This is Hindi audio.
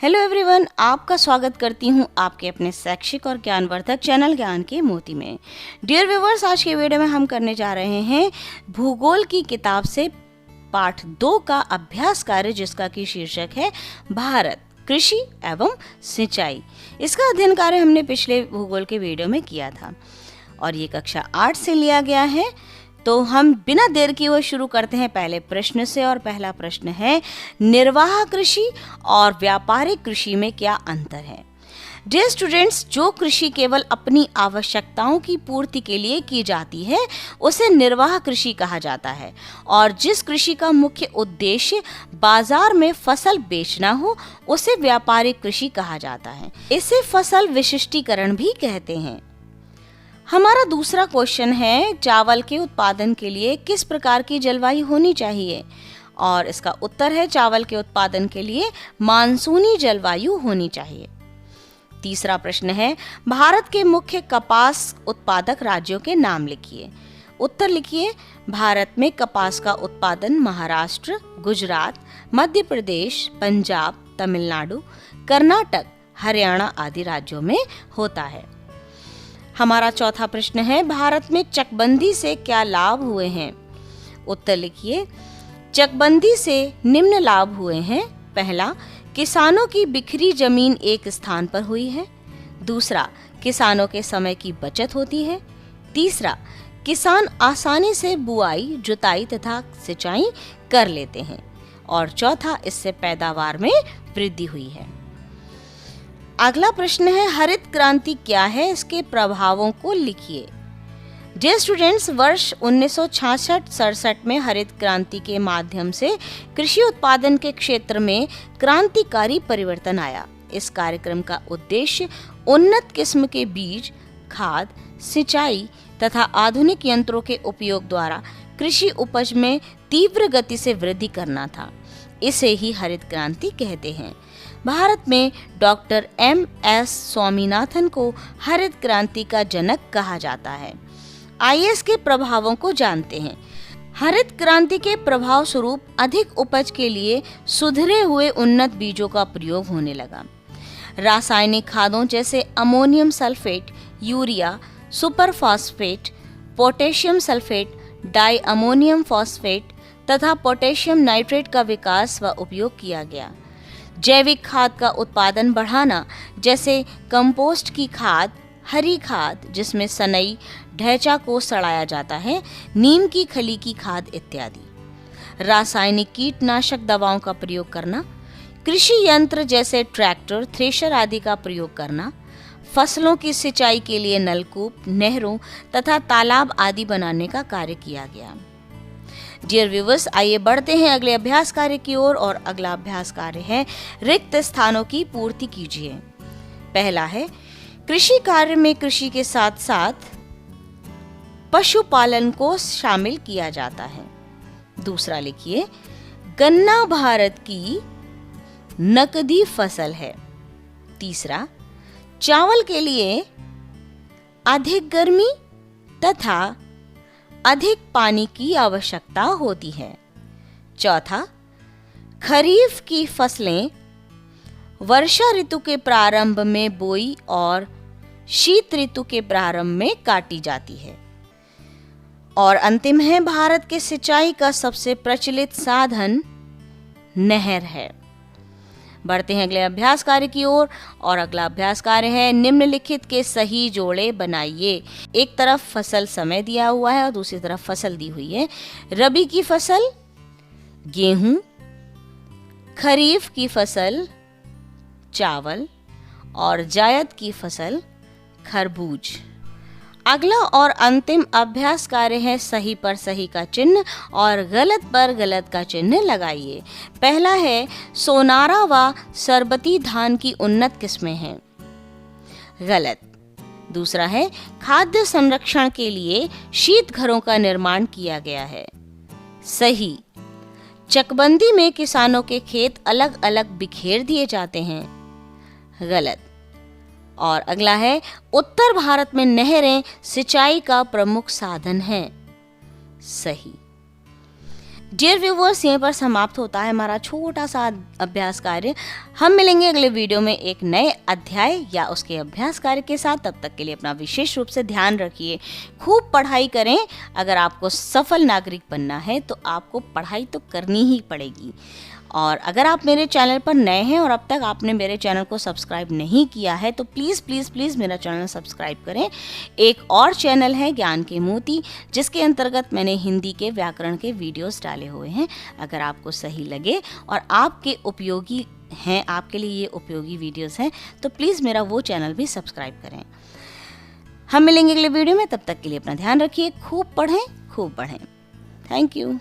हेलो एवरीवन, आपका स्वागत करती हूँ आपके अपने शैक्षिक और ज्ञानवर्धक चैनल ज्ञान के मोती में। डियर व्यूवर्स, आज के वीडियो में हम करने जा रहे हैं भूगोल की किताब से पाठ 2 का अभ्यास कार्य, जिसका की शीर्षक है भारत, कृषि एवं सिंचाई। इसका अध्ययन कार्य हमने पिछले भूगोल के वीडियो में किया था और ये कक्षा 8 से लिया गया है। तो हम बिना देर किए हुए शुरू करते हैं पहले प्रश्न से। और पहला प्रश्न है, निर्वाह कृषि और व्यापारिक कृषि में क्या अंतर है? डियर स्टूडेंट्स, जो कृषि केवल अपनी आवश्यकताओं की पूर्ति के लिए की जाती है उसे निर्वाह कृषि कहा जाता है, और जिस कृषि का मुख्य उद्देश्य बाजार में फसल बेचना हो उसे व्यापारिक कृषि कहा जाता है। इसे फसल विशिष्टीकरण भी कहते हैं। हमारा दूसरा क्वेश्चन है, चावल के उत्पादन के लिए किस प्रकार की जलवायु होनी चाहिए? और इसका उत्तर है, चावल के उत्पादन के लिए मानसूनी जलवायु होनी चाहिए। तीसरा प्रश्न है, भारत के मुख्य कपास उत्पादक राज्यों के नाम लिखिए। उत्तर लिखिए, भारत में कपास का उत्पादन महाराष्ट्र, गुजरात, मध्य प्रदेश, पंजाब, तमिलनाडु, कर्नाटक, हरियाणा आदि राज्यों में होता है। हमारा चौथा प्रश्न है, भारत में चकबंदी से क्या लाभ हुए हैं? उत्तर लिखिए, चकबंदी से निम्न लाभ हुए हैं। पहला, किसानों की बिखरी जमीन एक स्थान पर हुई है। दूसरा, किसानों के समय की बचत होती है। तीसरा, किसान आसानी से बुआई, जुताई तथा सिंचाई कर लेते हैं। और चौथा, इससे पैदावार में वृद्धि हुई है। अगला प्रश्न है, हरित क्रांति क्या है? इसके प्रभावों को लिखिए। डियर स्टूडेंट्स, वर्ष 1966-67 में हरित क्रांति के माध्यम से कृषि उत्पादन के क्षेत्र में क्रांतिकारी परिवर्तन आया। इस कार्यक्रम का उद्देश्य उन्नत किस्म के बीज, खाद, सिंचाई तथा आधुनिक यंत्रों के उपयोग द्वारा कृषि उपज में तीव्र गति से वृद्धि करना था। इसे ही हरित क्रांति कहते हैं। भारत में डॉक्टर M.S. स्वामीनाथन को हरित क्रांति का जनक कहा जाता है। आइए इसके प्रभावों को जानते हैं। हरित क्रांति के प्रभाव स्वरूप अधिक उपज के लिए सुधरे हुए उन्नत बीजों का प्रयोग होने लगा। रासायनिक खादों जैसे ammonium sulphate, urea, superphosphate, potassium sulphate, di ammonium phosphate तथा पोटेशियम नाइट्रेट का विकास व उपयोग किया गया। जैविक खाद का उत्पादन बढ़ाना, जैसे कंपोस्ट की खाद, हरी खाद जिसमें सनई, ढैंचा को सड़ाया जाता है, नीम की खली की खाद इत्यादि। रासायनिक कीटनाशक दवाओं का प्रयोग करना, कृषि यंत्र जैसे ट्रैक्टर, थ्रेशर आदि का प्रयोग करना, फसलों की सिंचाई के लिए नलकूप, नहरों तथा तालाब आदि बनाने का कार्य किया गया। डियर व्यूवर्स, आइए बढ़ते हैं अगले अभ्यास कार्य की ओर। और अगला अभ्यास कार्य है, रिक्त स्थानों की पूर्ति कीजिए। पहला है, कृषि कार्य में कृषि के साथ साथ पशुपालन को शामिल किया जाता है। दूसरा लिखिए, गन्ना भारत की नकदी फसल है। तीसरा, चावल के लिए अधिक गर्मी तथा अधिक पानी की आवश्यकता होती है। चौथा, खरीफ की फसलें वर्षा ऋतु के प्रारंभ में बोई और शीत ऋतु के प्रारंभ में काटी जाती है। और अंतिम है, भारत के सिंचाई का सबसे प्रचलित साधन नहर है। बढ़ते हैं अगले अभ्यास कार्य की ओर। और अगला अभ्यास कार्य है, निम्नलिखित के सही जोड़े बनाइए। एक तरफ फसल समय दिया हुआ है और दूसरी तरफ फसल दी हुई है। रबी की फसल गेहूं, खरीफ की फसल चावल और जायद की फसल खरबूज। अगला और अंतिम अभ्यास कार्य है, सही पर सही का चिन्ह और गलत पर गलत का चिन्ह लगाइए। पहला है, सोनारा व सरबती धान की उन्नत किस्में हैं। गलत। दूसरा है, खाद्य संरक्षण के लिए शीत घरों का निर्माण किया गया है। सही। चकबंदी में किसानों के खेत अलग अलग बिखेर दिए जाते हैं। गलत। और अगला है, उत्तर भारत में नहरें सिंचाई का प्रमुख साधन हैं। सही। डियर व्यूवर्स, यहीं पर समाप्त होता है हमारा छोटा सा अभ्यास कार्य। हम मिलेंगे अगले वीडियो में एक नए अध्याय या उसके अभ्यास कार्य के साथ। तब तक के लिए अपना विशेष रूप से ध्यान रखिए, खूब पढ़ाई करें। अगर आपको सफल नागरिक बनना है तो आपको पढ़ाई तो करनी ही पड़ेगी। और अगर आप मेरे चैनल पर नए हैं और अब तक आपने मेरे चैनल को सब्सक्राइब नहीं किया है तो प्लीज़ प्लीज़ प्लीज़ मेरा चैनल सब्सक्राइब करें। एक और चैनल है ज्ञान के मोती, जिसके अंतर्गत मैंने हिंदी के व्याकरण के वीडियोस डाले हुए हैं। अगर आपको सही लगे और आपके उपयोगी हैं, आपके लिए ये उपयोगी वीडियोस हैं, तो प्लीज़ मेरा वो चैनल भी सब्सक्राइब करें। हम मिलेंगे अगले वीडियो में, तब तक के लिए अपना ध्यान रखिए, खूब पढ़ें, खूब पढ़ें। Thank you.